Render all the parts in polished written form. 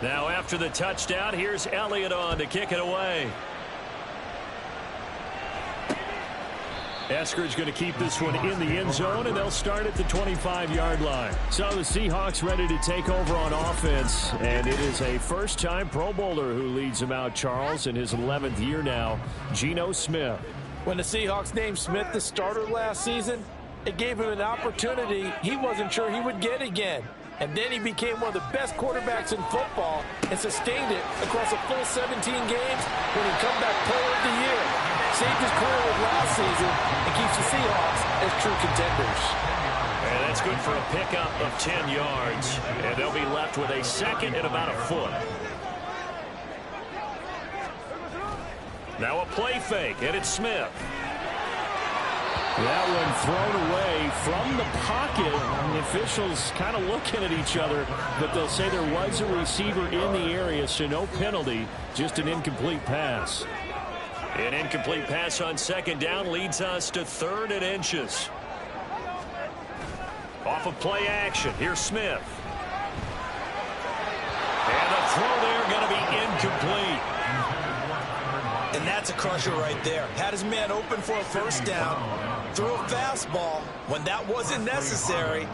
Now after the touchdown, here's Elliott on to kick it away. Esker's going to keep this one in the end zone, and they'll start at the 25-yard line. So the Seahawks ready to take over on offense, and it is a first-time Pro Bowler who leads them out, Charles, in his 11th year now, Geno Smith. When the Seahawks named Smith the starter last season, it gave him an opportunity he wasn't sure he would get again. And then he became one of the best quarterbacks in football and sustained it across a full 17 games when he comeback player of the year. Saved his career with last season and keeps the Seahawks as true contenders. And that's good for a pickup of 10 yards. And they'll be left with a second and about a foot. Now a play fake, and it's Smith. That one thrown away from the pocket. The officials kind of looking at each other, but they'll say there was a receiver in the area, so no penalty, just an incomplete pass. An incomplete pass on second down leads us to 3rd and inches. Off of play action, here's Smith. And the throw there going to be incomplete. And that's a crusher right there. Had his man open for a first down, threw a fastball. When that wasn't necessary,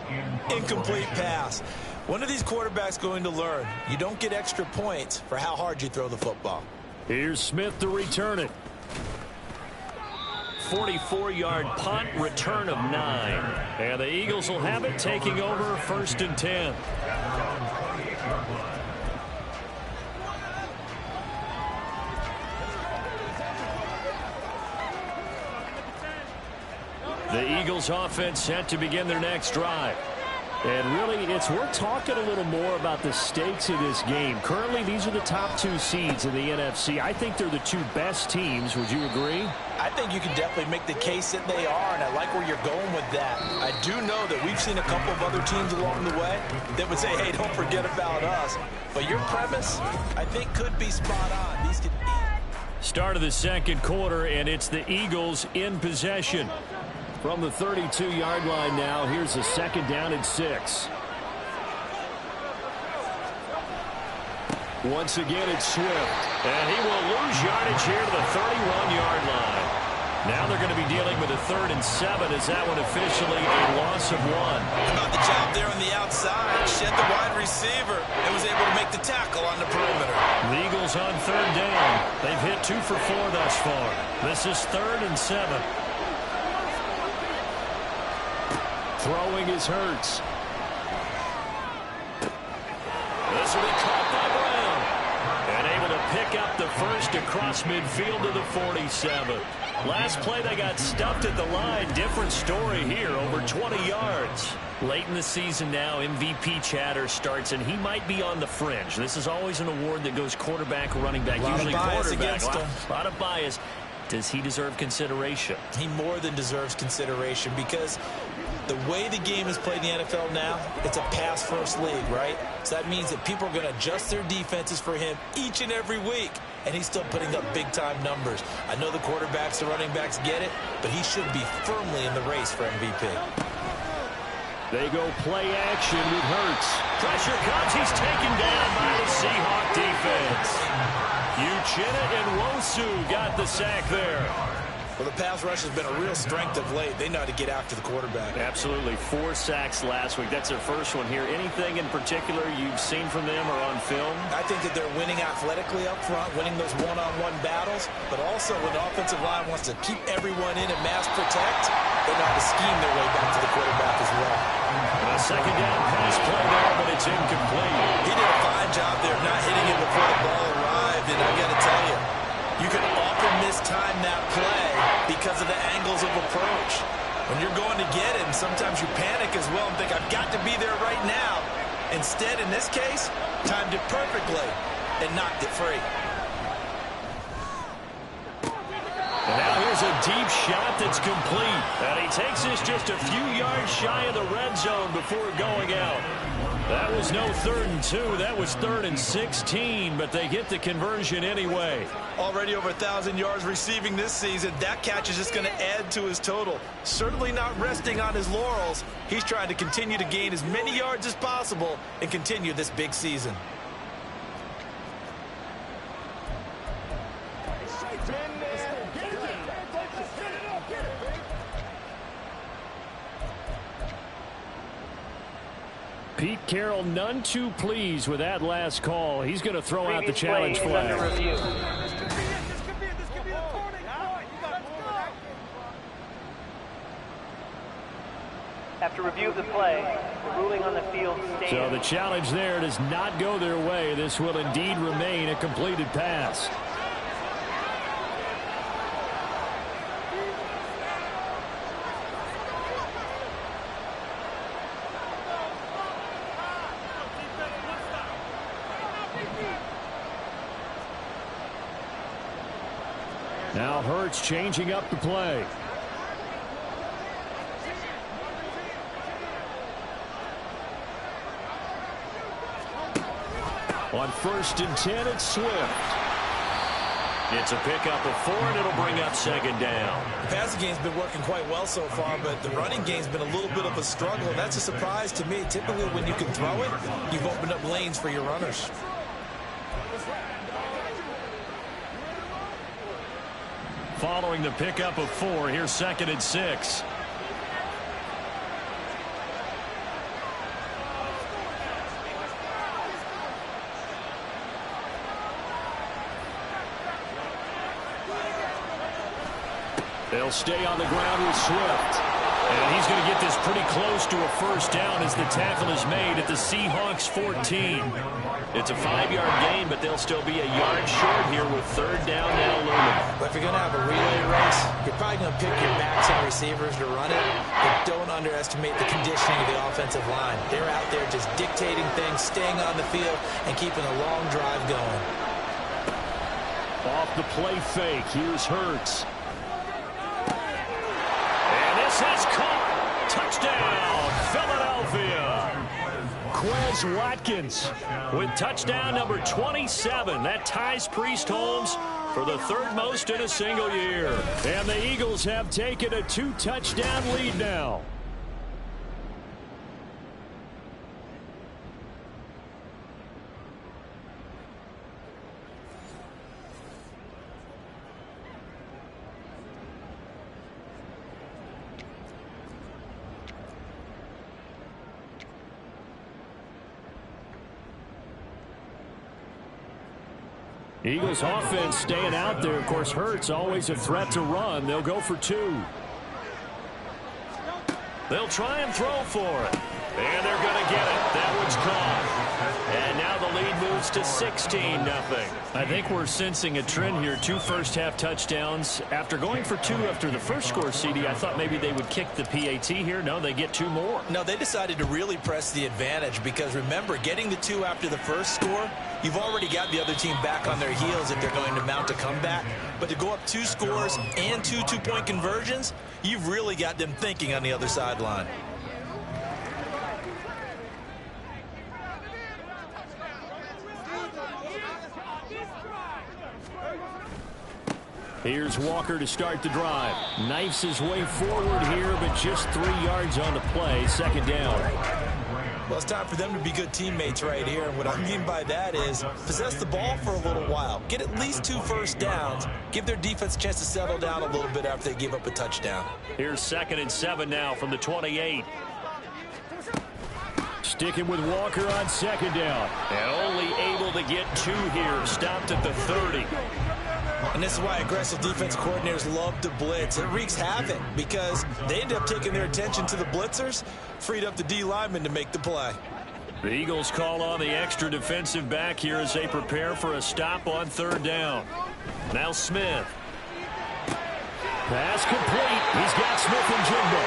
incomplete pass. When are these quarterbacks going to learn? You don't get extra points for how hard you throw the football. Here's Smith to return it. 44-yard punt, return of 9. And the Eagles will have it, taking over 1st and 10. The Eagles offense set to begin their next drive. And really, it's worth talking a little more about the stakes of this game. Currently, these are the top 2 seeds in the NFC. I think they're the 2 best teams. Would you agree? I think you can definitely make the case that they are, and I like where you're going with that. I do know that we've seen a couple of other teams along the way that would say, hey, don't forget about us. But your premise, I think, could be spot on. These could be. Start of the second quarter, and it's the Eagles in possession. From the 32-yard line now, here's a 2nd down and 6. Once again, it's Swift. And he will lose yardage here to the 31-yard line. Now they're going to be dealing with a 3rd and 7 as that one officially a loss of 1. How about the job there on the outside? Shed the wide receiver and was able to make the tackle on the perimeter. The Eagles on 3rd down. They've hit 2 for 4 thus far. This is 3rd and 7. Throwing is Hurts. This will be caught by Brown. And able to pick up the first across midfield to the 47. Last play they got stuffed at the line. Different story here, over 20 yards. Late in the season now, MVP chatter starts, and he might be on the fringe. This is always an award that goes quarterback, running back, usually quarterback. A lot of bias. Does he deserve consideration? He more than deserves consideration because the way the game is played in the NFL now, it's a pass-first league, right? So that means that people are going to adjust their defenses for him each and every week, and he's still putting up big-time numbers. I know the quarterbacks, the running backs get it, but he should be firmly in the race for MVP. They go play action with Hurts. Pressure comes. He's taken down by the Seahawk defense. Uchenna and Wosu got the sack there. Well, the pass rush has been a real strength of late. They know how to get after the quarterback. Absolutely. 4 sacks last week. That's their first one here. Anything in particular you've seen from them or on film? I think that they're winning athletically up front, winning those one-on-one battles, but also when the offensive line wants to keep everyone in and mass protect, they know how to scheme their way back to the quarterback as well. A 2nd down pass play there, but it's incomplete. He did a fine job there of not hitting him before the ball arrived, and I got to tell you, you can often mistime that play because of the angles of approach. When you're going to get him, sometimes you panic as well and think, I've got to be there right now. Instead, in this case, timed it perfectly and knocked it free. And now here's a deep shot that's complete. And he takes this just a few yards shy of the red zone before going out. That was no 3rd and 2. That was 3rd and 16, but they get the conversion anyway. Already over 1,000 yards receiving this season. That catch is just going to add to his total. Certainly not resting on his laurels. He's trying to continue to gain as many yards as possible and continue this big season. Pete Carroll none too pleased with that last call. He's going to throw out the challenge flag. After review of the play, the ruling on the field stands. So the challenge there does not go their way. This will indeed remain a completed pass. Now Hurts changing up the play. On 1st and 10, it's Swift. It's a pickup of 4, and it'll bring up 2nd down. The passing game's been working quite well so far, but the running game's been a little bit of a struggle, and that's a surprise to me. Typically, when you can throw it, you've opened up lanes for your runners. Following the pickup of 4, here's 2nd and 6. They'll stay on the ground with Swift. And he's going to get this pretty close to a 1st down as the tackle is made at the Seahawks 14. It's a 5-yard gain, but they'll still be a yard short here with 3rd down now looming. But if you're going to have a relay race, you're probably going to pick your backs and receivers to run it, but don't underestimate the conditioning of the offensive line. They're out there just dictating things, staying on the field, and keeping a long drive going. Off the play fake, here's Hurts. This is caught. Touchdown, Philadelphia. Quez Watkins with touchdown number 27. That ties Priest Holmes for the 3rd most in a single year. And the Eagles have taken a 2-touchdown lead now. Eagles offense staying out there. Of course, Hurts always a threat to run. They'll go for 2. They'll try and throw for it. And they're going to get it. That one's caught. And now the lead moves to 16-0. I think we're sensing a trend here. 2 first-half touchdowns. After going for 2 after the first score, CD, I thought maybe they would kick the PAT here. No, they get 2 more. No, they decided to really press the advantage because, remember, getting the 2 after the first score, you've already got the other team back on their heels if they're going to mount a comeback. But to go up 2 scores and 2 two-point conversions, you've really got them thinking on the other sideline. Here's Walker to start the drive. Knifes his way forward here, but just 3 yards on the play. 2nd down. Well, it's time for them to be good teammates right here. And what I mean by that is possess the ball for a little while. Get at least 2 first downs. Give their defense a chance to settle down a little bit after they give up a touchdown. Here's 2nd and 7 now from the 28. Sticking with Walker on 2nd down. And only able to get 2 here. Stopped at the 30. And this is why aggressive defense coordinators love to blitz. It wreaks havoc because they end up taking their attention to the blitzers, freed up the D lineman to make the play. The Eagles call on the extra defensive back here as they prepare for a stop on 3rd down. Now Smith. Pass complete. He's got Smith and Jigba.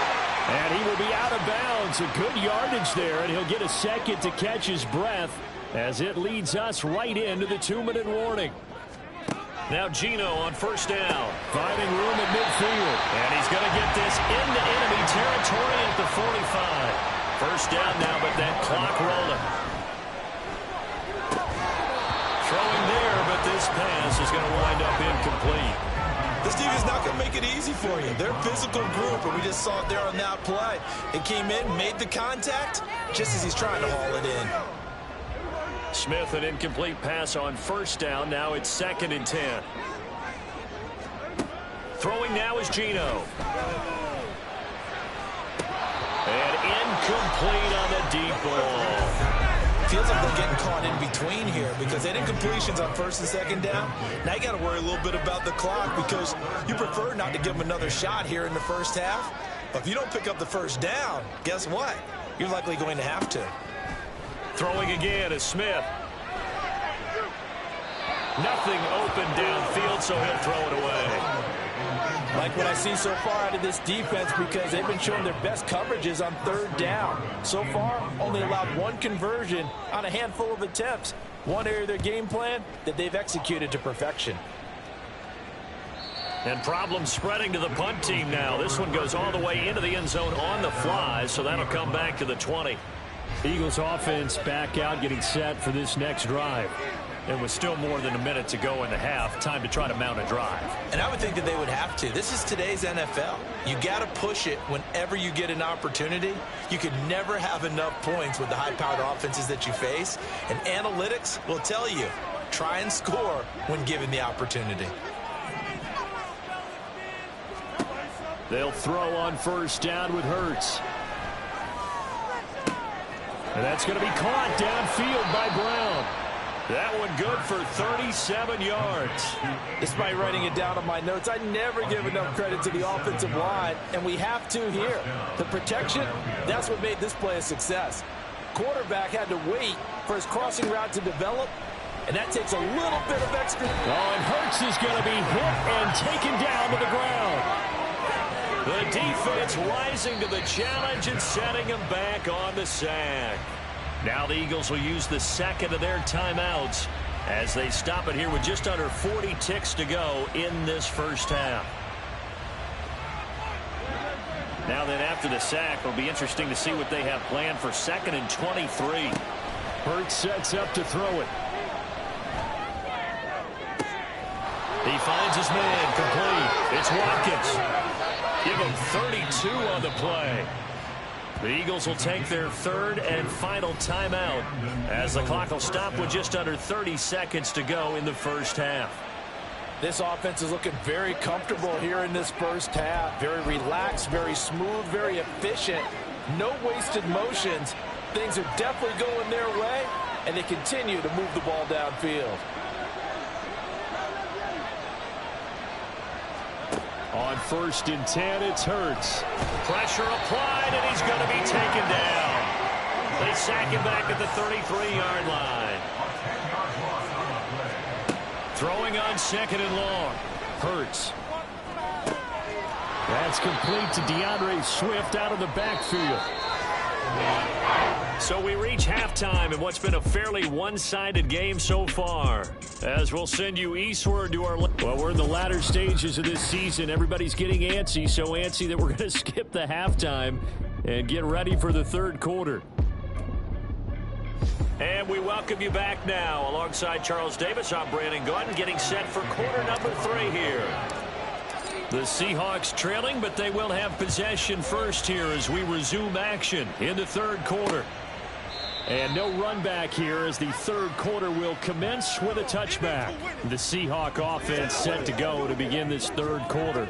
And he will be out of bounds. A good yardage there, and he'll get a second to catch his breath as it leads us right into the 2-minute warning. Now Geno on 1st down. Finding room at midfield. And he's going to get this into enemy territory at the 45. 1st down now, but that clock rolling. Throwing there, but this pass is going to wind up incomplete. This team is not going to make it easy for you. They're a physical group, and we just saw it there on that play. It came in, made the contact, just as he's trying to haul it in. Smith, an incomplete pass on 1st down. Now it's 2nd and 10. Throwing now is Geno. And incomplete on the deep ball. feels like they're getting caught in between here because they didn't completions on first and second down. Now you got to worry a little bit about the clock because you prefer not to give them another shot here in the first half. But if you don't pick up the first down, guess what? You're likely going to have to. Throwing again is Smith. Nothing open downfield, so he'll throw it away. Like what I see so far out of this defense because they've been showing their best coverages on third down. So far, only allowed one conversion on a handful of attempts. One area of their game plan that they've executed to perfection. And problems spreading to the punt team now. This one goes all the way into the end zone on the fly, so that'll come back to the 20. Eagles offense back out, getting set for this next drive. And with still more than a minute to go in the half, time to try to mount a drive. And I would think that they would have to. This is today's NFL. You got to push it whenever you get an opportunity. You could never have enough points with the high-powered offenses that you face. And analytics will tell you, try and score when given the opportunity. They'll throw on first down with Hurts. And that's going to be caught downfield by Brown. That one good for 37 yards. Despite writing it down on my notes, I never give enough credit to the offensive line, and we have to here. The protection, that's what made this play a success. Quarterback had to wait for his crossing route to develop, and that takes a little bit of extra. Oh, and Hurts is going to be hit and taken down to the ground. The defense rising to the challenge and setting him back on the sack. Now the Eagles will use the second of their timeouts as they stop it here with just under 40 ticks to go in this first half. Now then, after the sack, it'll be interesting to see what they have planned for 2nd and 23. Hurts sets up to throw it. He finds his man complete. It's Watkins. Give him 32 on the play. The Eagles will take their third and final timeout as the clock will stop with just under 30 seconds to go in the first half. This offense is looking very comfortable here in this first half. Very relaxed, very smooth, very efficient. No wasted motions. Things are definitely going their way, and they continue to move the ball downfield. On 1st and 10, it's Hurts. Pressure applied, and he's going to be taken down. They sack him back at the 33-yard line. Throwing on 2nd and long. Hurts. That's complete to DeAndre Swift out of the backfield. So we reach halftime in what's been a fairly one-sided game so far. As we'll send you eastward to our... Well, we're in the latter stages of this season. Everybody's getting antsy, so antsy that we're going to skip the halftime and get ready for the third quarter. And we welcome you back now. Alongside Charles Davis, I'm Brandon Gordon, getting set for quarter number 3 here. The Seahawks trailing, but they will have possession first here as we resume action in the third quarter. And no run back here as the third quarter will commence with a touchback. The Seahawk offense set to go to begin this third quarter.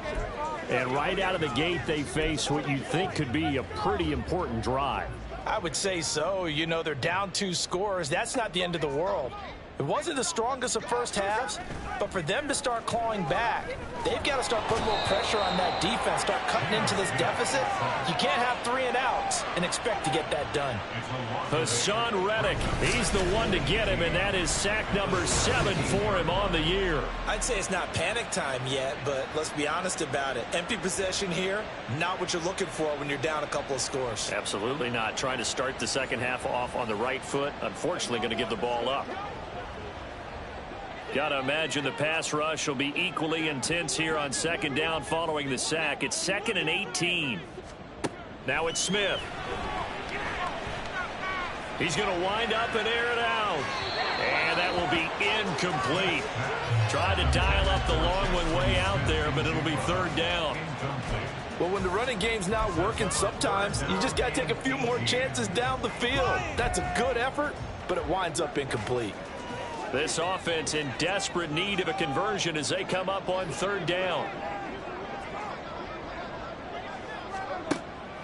And right out of the gate, they face what you think could be a pretty important drive. I would say so. You know, they're down 2 scores. That's not the end of the world. It wasn't the strongest of first halves, but for them to start clawing back, they've got to start putting a little pressure on that defense, start cutting into this deficit. You can't have 3 and outs and expect to get that done. Hassan Reddick, he's the one to get him, and that is sack number 7 for him on the year. I'd say it's not panic time yet, but let's be honest about it. Empty possession here, not what you're looking for when you're down a couple of scores. Absolutely not. Trying to start the second half off on the right foot. Unfortunately, going to give the ball up. Got to imagine the pass rush will be equally intense here on 2nd down following the sack. It's 2nd and 18. Now it's Smith. He's going to wind up and air it out. And that will be incomplete. Tried to dial up the long one way out there, but it'll be 3rd down. Well, when the running game's not working, sometimes you just got to take a few more chances down the field. That's a good effort, but it winds up incomplete. This offense in desperate need of a conversion as they come up on 3rd down.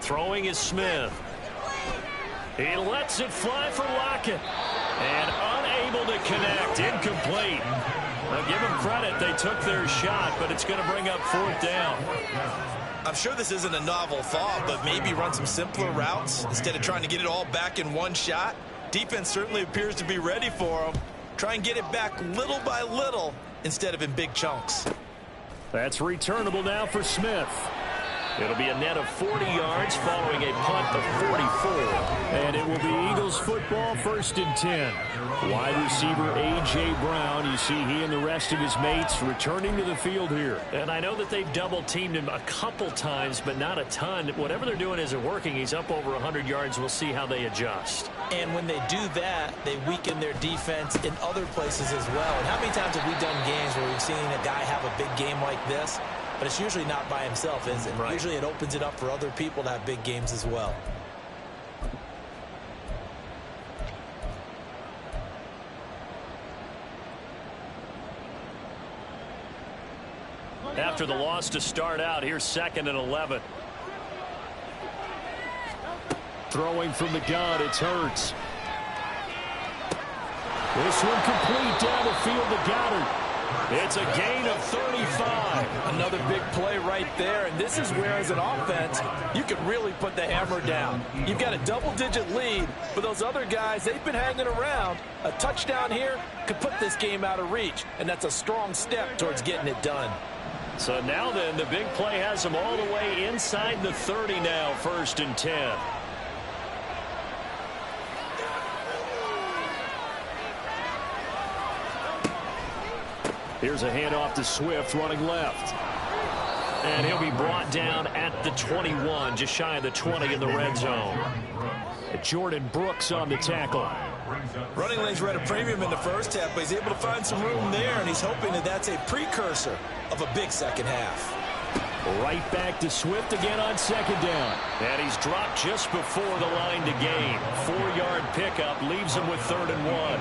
Throwing is Smith. He lets it fly for Lockett. And unable to connect. Incomplete. Now give them credit. They took their shot, but it's going to bring up 4th down. I'm sure this isn't a novel thought, but maybe run some simpler routes instead of trying to get it all back in one shot. Defense certainly appears to be ready for them. Try and get it back little by little instead of in big chunks. That's returnable now for Smith. It'll be a net of 40 yards following a punt of 44. And it will be Eagles football, 1st and 10. Wide receiver A.J. Brown. You see he and the rest of his mates returning to the field here. And I know that they've double-teamed him a couple times, but not a ton. Whatever they're doing isn't working. He's up over 100 yards. We'll see how they adjust. And when they do that, they weaken their defense in other places as well. And how many times have we done games where we've seen a guy have a big game like this? But it's usually not by himself, is it? Right. Usually it opens it up for other people to have big games as well. After the loss to start out, here's 2nd and 11. Throwing from the gun, it's Hurts. This one complete down the field to Goddard. It's a gain of 35. Another big play right there, and this is where, as an offense, you can really put the hammer down. You've got a double-digit lead, but those other guys, they've been hanging around. A touchdown here could put this game out of reach, and that's a strong step towards getting it done. So now then, the big play has them all the way inside the 30 now, 1st and 10. Here's a handoff to Swift running left. And he'll be brought down at the 21, just shy of the 20 in the red zone. Jordan Brooks on the tackle. Running lanes were at a premium in the first half, but he's able to find some room there, and he's hoping that that's a precursor of a big second half. Right back to Swift again on 2nd down. And he's dropped just before the line to gain. 4-yard pickup leaves him with 3rd and 1.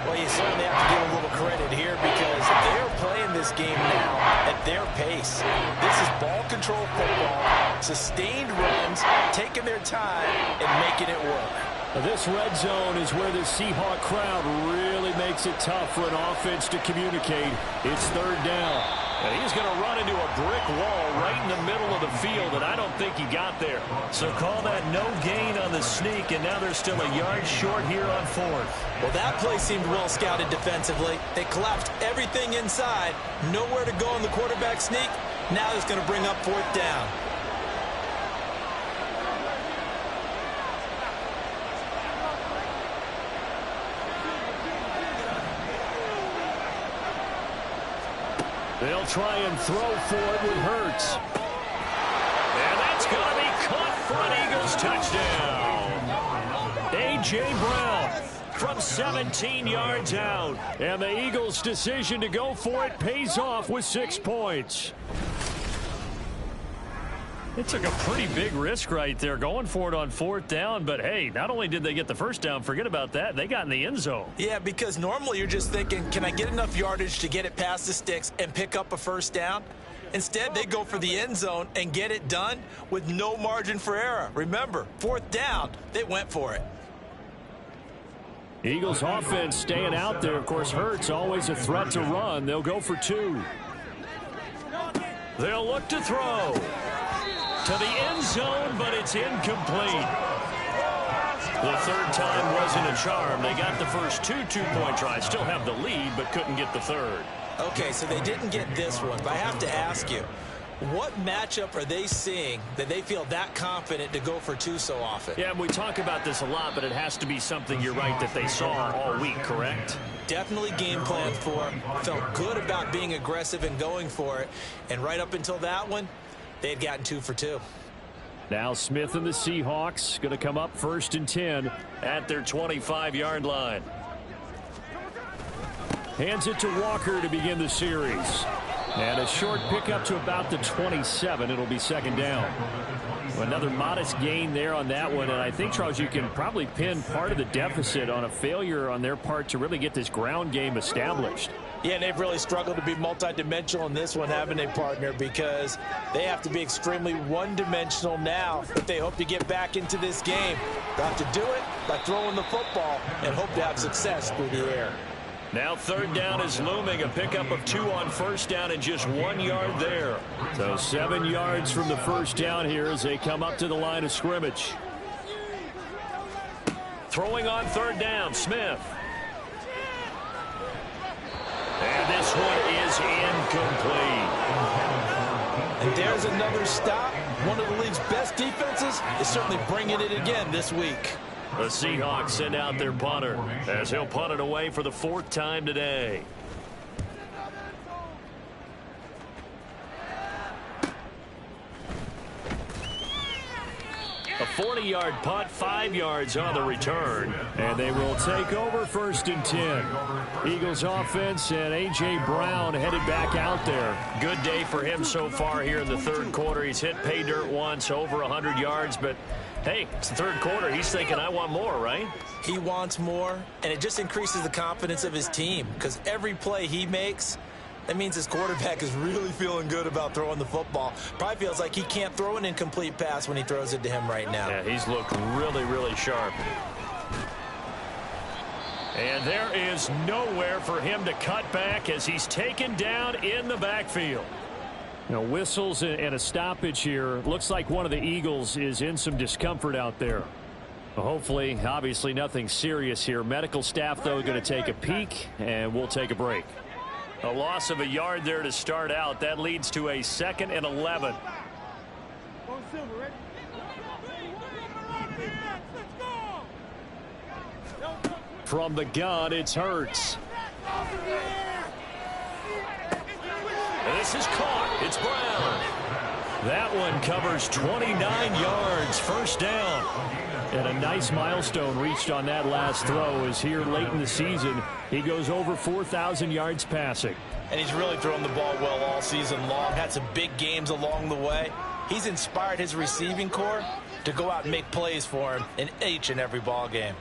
Well, you certainly have to give a little credit here because they're playing this game now at their pace. This is ball control football, sustained runs, taking their time and making it work. This red zone is where the Seahawk crowd really makes it tough for an offense to communicate. It's 3rd down. And he's going to run into a brick wall right in the middle of the field, and I don't think he got there. So call that no gain on the sneak, and now they're still a yard short here on 4th. Well, that play seemed well scouted defensively. They collapsed everything inside. Nowhere to go on the quarterback sneak. Now it's going to bring up 4th down. They'll try and throw for it with Hurts. And that's going to be caught for an Eagles touchdown. A.J. Brown from 17 yards out. And the Eagles' decision to go for it pays off with 6 points. They took a pretty big risk right there going for it on 4th down, but hey, not only did they get the first down, forget about that, they got in the end zone. Yeah, because normally you're just thinking, can I get enough yardage to get it past the sticks and pick up a first down? Instead, they go for the end zone and get it done with no margin for error. Remember, 4th down, they went for it. Eagles offense staying out there. Of course, Hurts always a threat to run. They'll go for 2. They'll look to throw to the end zone, but it's incomplete. The 3rd time wasn't a charm. They got the first 2 two-point tries. Still have the lead, but couldn't get the 3rd. Okay, so they didn't get this one, but I have to ask you, what matchup are they seeing that they feel that confident to go for 2 so often? Yeah, we talk about this a lot, but it has to be something, you're right, that they saw all week, correct? Definitely game planned for, felt good about being aggressive and going for it, and right up until that one, they had gotten 2 for 2. Now Smith and the Seahawks going to come up 1st and 10 at their 25-yard line. Hands it to Walker to begin the series. And a short pickup to about the 27. It'll be 2nd down. Another modest gain there on that one. And I think, Charles, you can probably pin part of the deficit on a failure on their part to really get this ground game established. Yeah, and they've really struggled to be multidimensional in this one, haven't they, partner? Because they have to be extremely one-dimensional now if they hope to get back into this game. They'll have to do it by throwing the football and hope to have success through the air. Now third down is looming. A pickup of 2 on first down and just 1 yard there. So 7 yards from the first down here as they come up to the line of scrimmage. Throwing on third down, Smith. And this one is incomplete. And there's another stop. One of the league's best defenses is certainly bringing it again this week. The Seahawks send out their punter as he'll punt it away for the 4th time today. A 40-yard punt, 5 yards on the return. And they will take over 1st and 10. Eagles offense and A.J. Brown headed back out there. Good day for him so far here in the 3rd quarter. He's hit pay dirt once, over 100 yards, but hey, it's the 3rd quarter. He's thinking, I want more, right? He wants more, and it just increases the confidence of his team because every play he makes, that means his quarterback is really feeling good about throwing the football. Probably feels like he can't throw an incomplete pass when he throws it to him right now. Yeah, he's looked really, really sharp. And there is nowhere for him to cut back as he's taken down in the backfield. Whistles and a stoppage here. Looks like one of the Eagles is in some discomfort out there. Hopefully, obviously nothing serious here. Medical staff, though, going to take a peek, and we'll take a break. A loss of a yard there to start out. That leads to a 2nd and 11. From the gun, it's Hurts. This is caught. It's Brown. That one covers 29 yards. 1st down. And a nice milestone reached on that last throw is here late in the season. He goes over 4,000 yards passing. And he's really thrown the ball well all season long. Had some big games along the way. He's inspired his receiving corps to go out and make plays for him in each and every ball game.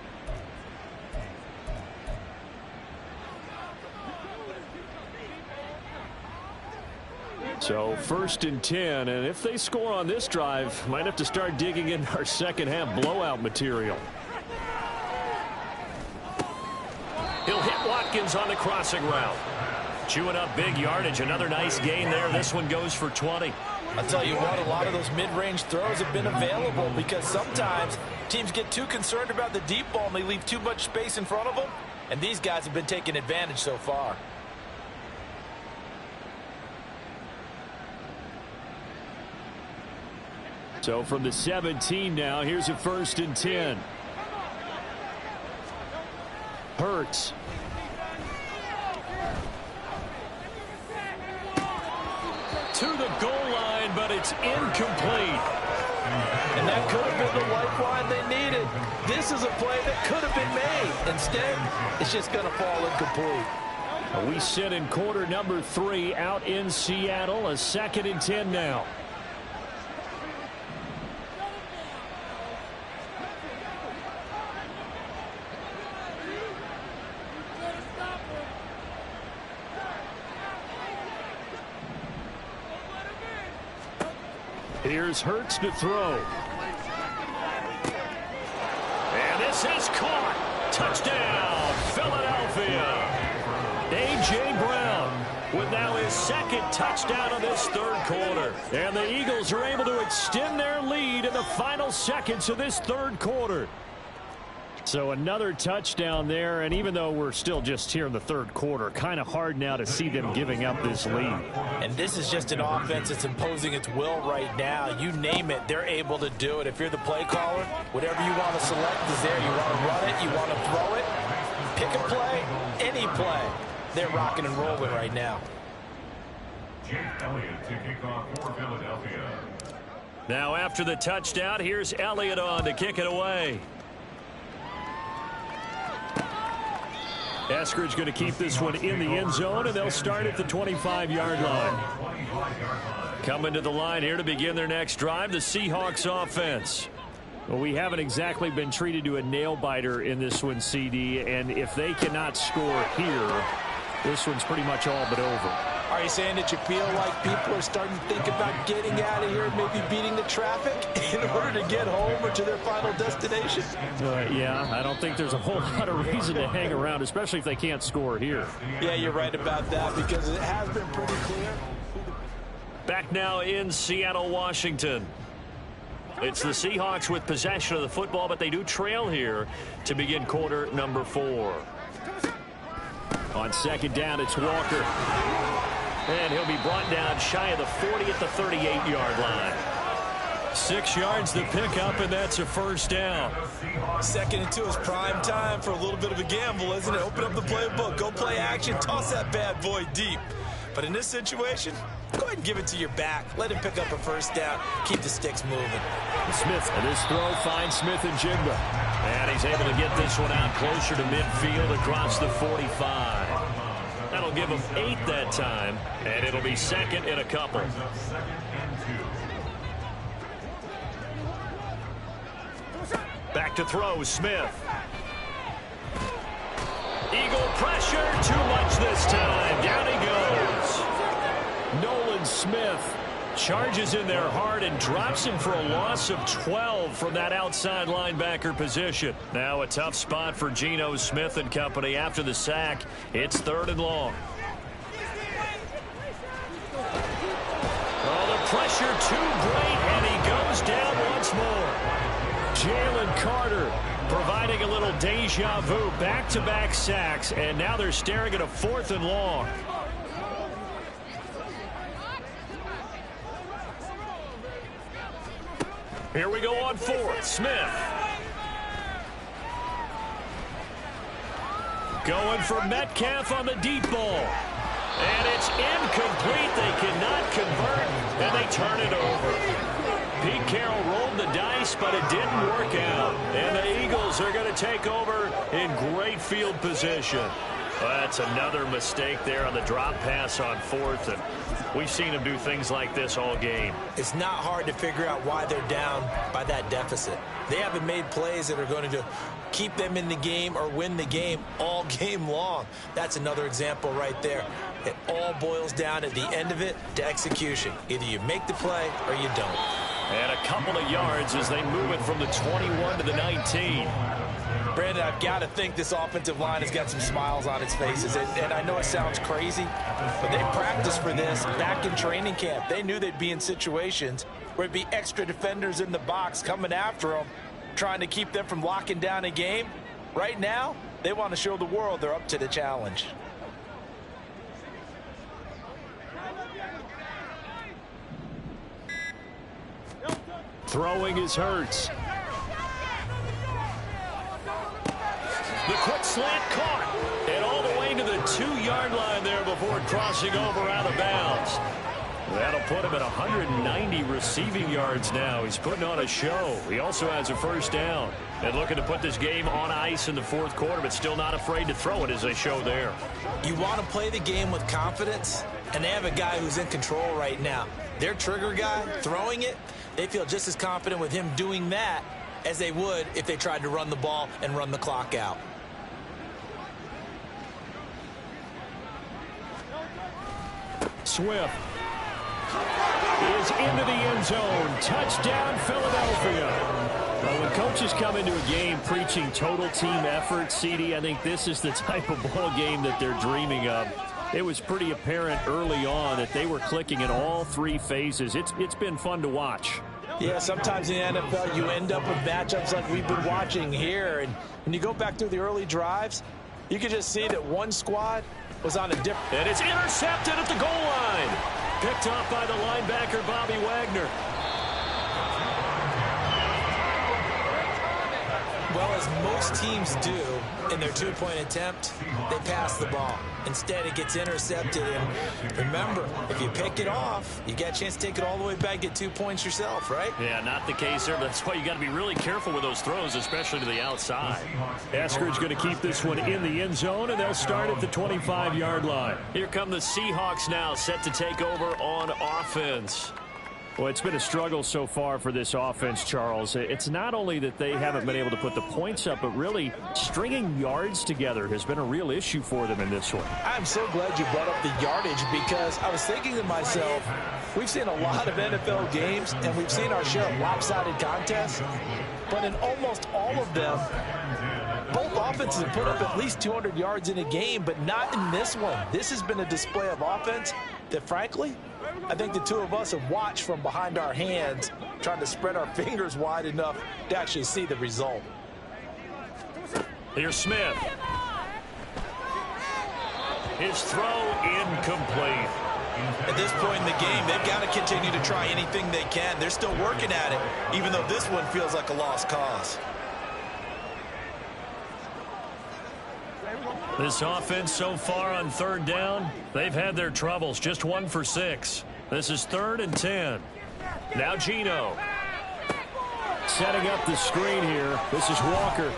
So 1st and 10, and if they score on this drive, might have to start digging in our second half blowout material. He'll hit Watkins on the crossing route. Chewing up big yardage. Another nice gain there. This one goes for 20. I'll tell you what, a lot of those mid-range throws have been available because sometimes teams get too concerned about the deep ball and they leave too much space in front of them, and these guys have been taking advantage so far. So from the 17 now, here's a 1st and 10. Hurts. To the goal line, but it's incomplete. And that could have been the lifeline they needed. This is a play that could have been made. Instead, it's just going to fall incomplete. We sit in quarter number 3 out in Seattle. A 2nd and 10 now. Here's Hurts to throw. And this is caught. Touchdown, Philadelphia. A.J. Brown with now his 2nd touchdown of this 3rd quarter. And the Eagles are able to extend their lead in the final seconds of this 3rd quarter. So another touchdown there, and even though we're still just here in the 3rd quarter, kind of hard now to see them giving up this lead. And this is just an offense that's imposing its will right now. You name it, they're able to do it. If you're the play caller, whatever you want to select is there. You want to run it, you want to throw it, pick a play, any play. They're rocking and rolling right now. Jake Elliott to kick off for Philadelphia. Now after the touchdown, here's Elliott on to kick it away. Eskridge going to keep this one in the end zone, and they'll start at the 25-yard line. Coming to the line here to begin their next drive, the Seahawks offense. Well, we haven't exactly been treated to a nail-biter in this one, CD, and if they cannot score here, this one's pretty much all but over. Are you saying that you feel like people are starting to think about getting out of here and maybe beating the traffic in order to get home or to their final destination? Yeah, I don't think there's a whole lot of reason to hang around, especially if they can't score here. Yeah, you're right about that because it has been pretty clear. Back now in Seattle, Washington. It's the Seahawks with possession of the football, but they do trail here to begin quarter number 4. On second down, it's Walker. And he'll be brought down shy of the 40 at the 38-yard line. 6 yards to pick up, and that's a first down. 2nd and 2 is prime time for a little bit of a gamble, isn't it? Open up the playbook, go play action, toss that bad boy deep. But in this situation, go ahead and give it to your back. Let him pick up a first down. Keep the sticks moving. Smith, and this throw finds Smith and Jigba. And he's able to get this one out closer to midfield across the 45. That'll give him 8 that time, and it'll be second and a couple. Back to throw, Smith. Eagle pressure, too much this time. Down he goes. Nolan Smith charges in there hard and drops him for a loss of 12 from that outside linebacker position. Now a tough spot for Geno Smith and company after the sack. It's 3rd and long. Oh, the pressure too great, and he goes down once more. Jalen Carter providing a little deja vu, back-to-back sacks, and now they're staring at a 4th and long. Here we go on 4th. Smith. Going for Metcalf on the deep ball. And it's incomplete. They cannot convert, and they turn it over. Pete Carroll rolled the dice, but it didn't work out. And the Eagles are going to take over in great field position. Well, that's another mistake there on the drop pass on 4th, and we've seen them do things like this all game. It's not hard to figure out why they're down by that deficit. They haven't made plays that are going to keep them in the game or win the game all game long. That's another example right there. It all boils down at the end of it to execution. Either you make the play or you don't. And a couple of yards as they move it from the 21 to the 19. Brandon, I've got to think this offensive line has got some smiles on its faces. And I know it sounds crazy, but they practiced for this back in training camp. They knew they'd be in situations where it'd be extra defenders in the box coming after them, trying to keep them from locking down a game. Right now, they want to show the world they're up to the challenge. Throwing is Hurts. The quick slant caught. And all the way to the 2-yard line there before crossing over out of bounds. That'll put him at 190 receiving yards now. He's putting on a show. He also has a first down. And looking to put this game on ice in the 4th quarter, but still not afraid to throw it as they show there. You want to play the game with confidence, and they have a guy who's in control right now. Their trigger guy throwing it, they feel just as confident with him doing that as they would if they tried to run the ball and run the clock out. Swift is into the end zone. Touchdown, Philadelphia. Well, when coaches come into a game preaching total team effort, CD, I think this is the type of ball game that they're dreaming of. It was pretty apparent early on that they were clicking in all 3 phases. It's been fun to watch. Yeah, sometimes in the NFL you end up with matchups like we've been watching here. And when you go back through the early drives, you can just see that one squad was on a different... And it's intercepted at the goal line. Picked off by the linebacker, Bobby Wagner. Well, as most teams do in their 2-point attempt, they pass the ball. Instead, it gets intercepted. And remember, if you pick it off, you got a chance to take it all the way back, get 2 points yourself, right? Yeah, not the case there. But that's why you got to be really careful with those throws, especially to the outside. Eskridge going to keep this one in the end zone, and they'll start at the 25-yard line. Here come the Seahawks now, set to take over on offense. Well, it's been a struggle so far for this offense, Charles. It's not only that they haven't been able to put the points up, but really stringing yards together has been a real issue for them in this one. I'm so glad you brought up the yardage because I was thinking to myself, we've seen a lot of NFL games and we've seen our share of lopsided contests, but in almost all of them, both offenses have put up at least 200 yards in a game, but not in this one. This has been a display of offense that, frankly, I think the two of us have watched from behind our hands, trying to spread our fingers wide enough to actually see the result. Here's Smith. His throw incomplete. At this point in the game, they've got to continue to try anything they can. They're still working at it, even though this one feels like a lost cause. This offense so far on third down, they've had their troubles. Just 1 for 6. This is 3rd and 10. Now Geno. Setting up the screen here. This is Walker.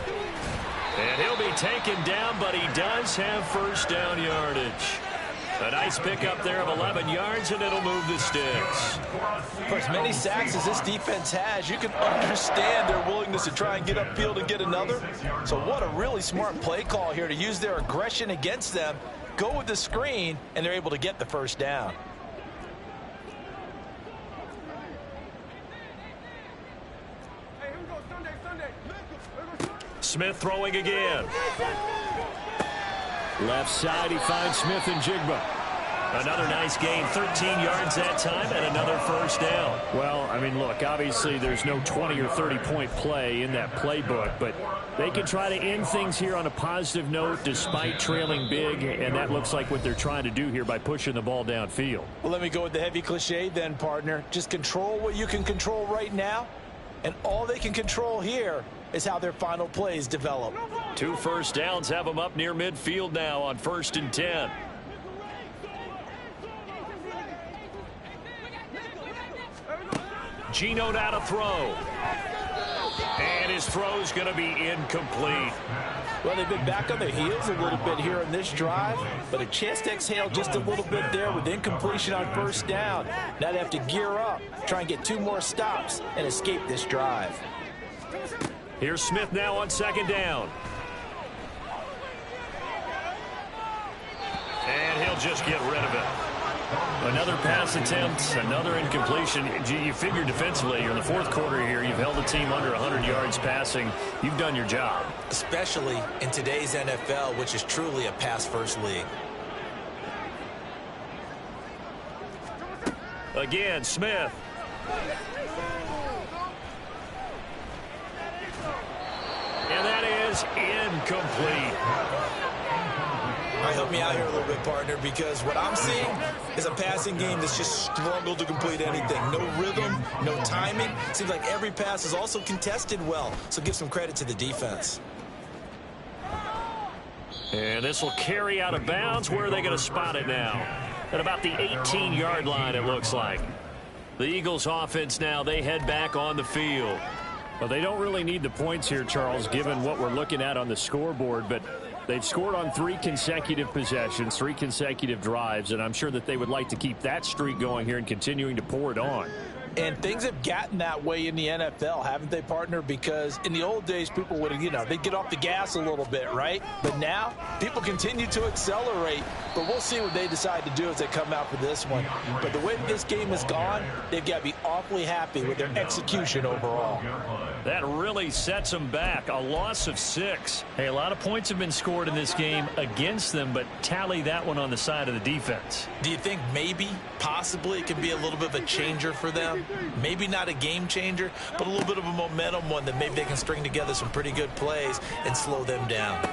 And he'll be taken down, but he does have first down yardage. A nice pickup there of 11 yards, and it'll move the sticks. For as many sacks as this defense has, you can understand their willingness to try and get upfield and get another. So what a really smart play call here to use their aggression against them, go with the screen, and they're able to get the first down. Smith throwing again. Left side, he finds Smith and Jigba. Another nice gain, 13 yards that time, and another first down. Well, I mean, look, obviously there's no 20 or 30-point play in that playbook, but they can try to end things here on a positive note despite trailing big, and that looks like what they're trying to do here by pushing the ball downfield. Well, let me go with the heavy cliche then, partner. Just control what you can control right now, and all they can control here is how their final plays develop. 2 first downs have them up near midfield now on 1st and 10. Geno now to throw. And his throw's going to be incomplete. Well, they've been back on their heels a little bit here in this drive, but a chance to exhale just a little bit there with incompletion on first down. Now they have to gear up, try and get 2 more stops, and escape this drive. Here's Smith now on 2nd down. And he'll just get rid of it. Another pass attempt, another incompletion. You figure defensively, you're in the 4th quarter here. You've held the team under 100 yards passing. You've done your job. Especially in today's NFL, which is truly a pass-first league. Again, Smith. And that is incomplete. All right, help me out here a little bit, partner, because what I'm seeing is a passing game that's just struggled to complete anything. No rhythm, no timing. Seems like every pass is also contested well, so give some credit to the defense. And this will carry out of bounds. Where are they going to spot it now? At about the 18-yard line, it looks like. The Eagles offense now, they head back on the field. Well, they don't really need the points here, Charles, given what we're looking at on the scoreboard, but they've scored on 3 consecutive possessions, 3 consecutive drives, and I'm sure that they would like to keep that streak going here and continuing to pour it on. And things have gotten that way in the NFL, haven't they, partner? Because in the old days, people would have, they'd get off the gas a little bit, right? But now, people continue to accelerate. But we'll see what they decide to do as they come out for this one. But the way that this game has gone, they've got to be awfully happy with their execution overall. That really sets them back. A loss of 6. Hey, a lot of points have been scored in this game against them, but tally that one on the side of the defense. Do you think maybe, possibly, it could be a little bit of a changer for them? Maybe not a game changer, but a little bit of a momentum one that maybe they can string together some pretty good plays and slow them down.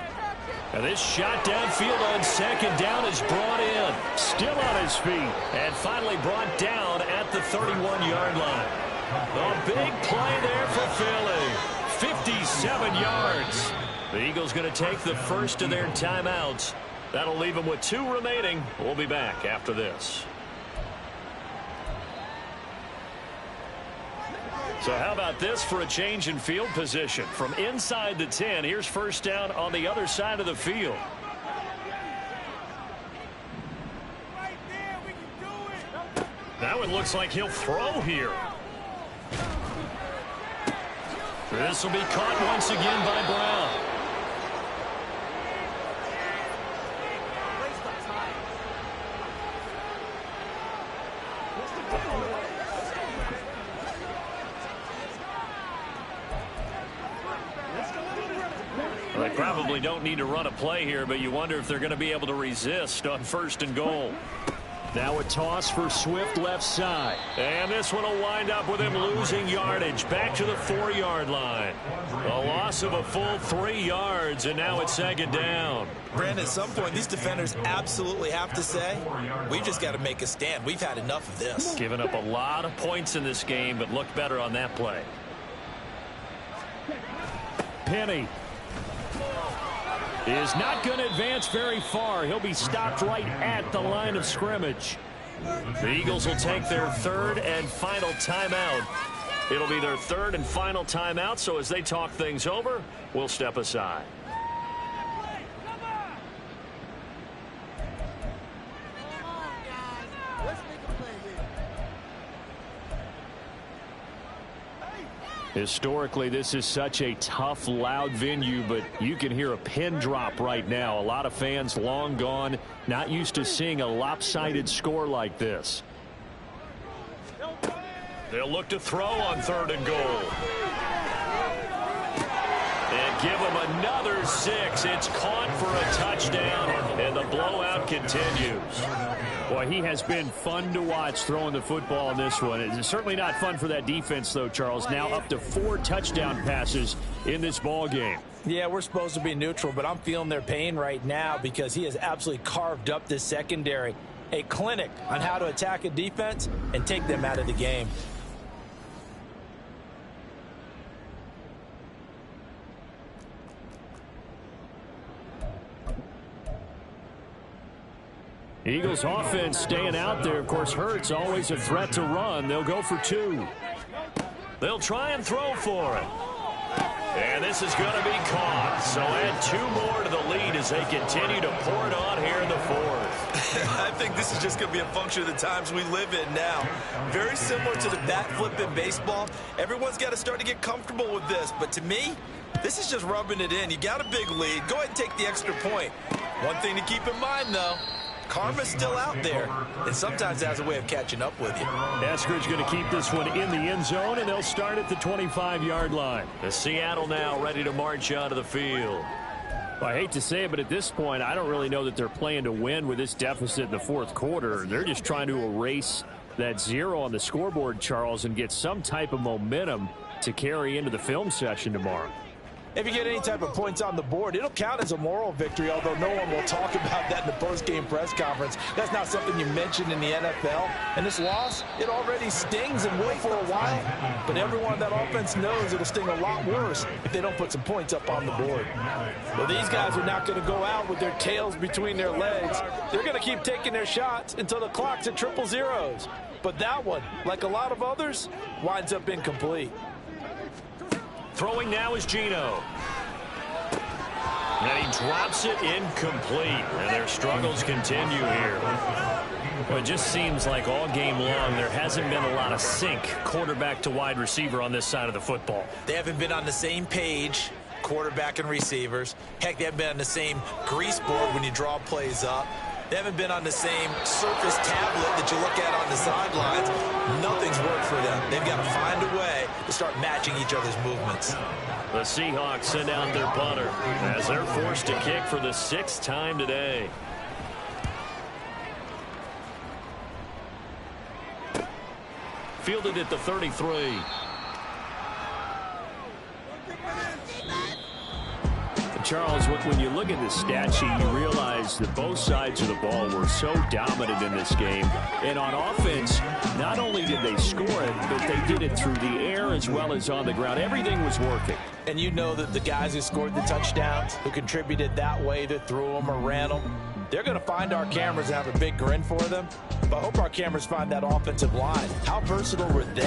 And this shot downfield on 2nd down is brought in. Still on his feet. And finally brought down at the 31-yard line. A big play there for Philly. 57 yards. The Eagles going to take the first of their timeouts. That'll leave them with 2 remaining. We'll be back after this. So how about this for a change in field position? From inside the 10, here's first down on the other side of the field. That one looks like he'll throw here. This will be caught once again by Brown. Well, they probably don't need to run a play here, but you wonder if they're going to be able to resist on 1st and goal. Now a toss for Swift left side. And this one will wind up with him losing yardage back to the 4-yard line. A loss of a full 3 yards, and now it's 2nd down. Brandon, at some point, these defenders absolutely have to say, we've just got to make a stand. We've had enough of this. Given up a lot of points in this game, but looked better on that play. Penny is not going to advance very far. He'll be stopped right at the line of scrimmage. The Eagles will take their 3rd and final timeout. It'll be their 3rd and final timeout, so as they talk things over, we'll step aside. Historically, this is such a tough, loud venue, but you can hear a pin drop right now. A lot of fans long gone, not used to seeing a lopsided score like this. They'll look to throw on 3rd and goal. And give them another 6. It's caught for a touchdown, and the blowout continues. Boy, he has been fun to watch throwing the football in this one. It's certainly not fun for that defense, though, Charles. Now up to 4 touchdown passes in this ball game. Yeah, we're supposed to be neutral, but I'm feeling their pain right now because he has absolutely carved up this secondary. A clinic on how to attack a defense and take them out of the game. Eagles offense staying out there. Of course, Hurts always a threat to run. They'll go for 2. They'll try and throw for it. And this is going to be caught. So add 2 more to the lead as they continue to pour it on here in the 4th. I think this is just going to be a function of the times we live in now. Very similar to the bat flip in baseball. Everyone's got to start to get comfortable with this. But to me, this is just rubbing it in. You got a big lead. Go ahead and take the extra point. One thing to keep in mind, though, karma's still out there, and sometimes has a way of catching up with you. Eskridge going to keep this one in the end zone, and they'll start at the 25-yard line. The Seattle now ready to march onto the field. I hate to say it, but at this point, I don't really know that they're playing to win with this deficit in the 4th quarter. They're just trying to erase that 0 on the scoreboard, Charles, and get some type of momentum to carry into the film session tomorrow. If you get any type of points on the board, it'll count as a moral victory, although no one will talk about that in the post-game press conference. That's not something you mentioned in the NFL. And this loss, it already stings and will for a while. But everyone on that offense knows it'll sting a lot worse if they don't put some points up on the board. Well, these guys are not going to go out with their tails between their legs. They're going to keep taking their shots until the clock's at 000. But that one, like a lot of others, winds up incomplete. Throwing now is Geno. And he drops it incomplete. And their struggles continue here. Well, it just seems like all game long there hasn't been a lot of sync quarterback to wide receiver on this side of the football. They haven't been on the same page, quarterback and receivers. Heck, they haven't been on the same grease board when you draw plays up. They haven't been on the same surface tablet that you look at on the sidelines. Nothing's worked for them. They've got to find a way to start matching each other's movements. The Seahawks send out their punter as they're forced to kick for the 6th time today. Fielded at the 33. Charles, when you look at the stat sheet, you realize that both sides of the ball were so dominant in this game. And on offense, not only did they score it, but they did it through the air as well as on the ground. Everything was working. And you know that the guys who scored the touchdowns, who contributed that way, that threw them or ran them, they're going to find our cameras and have a big grin for them. But I hope our cameras find that offensive line. How versatile were they?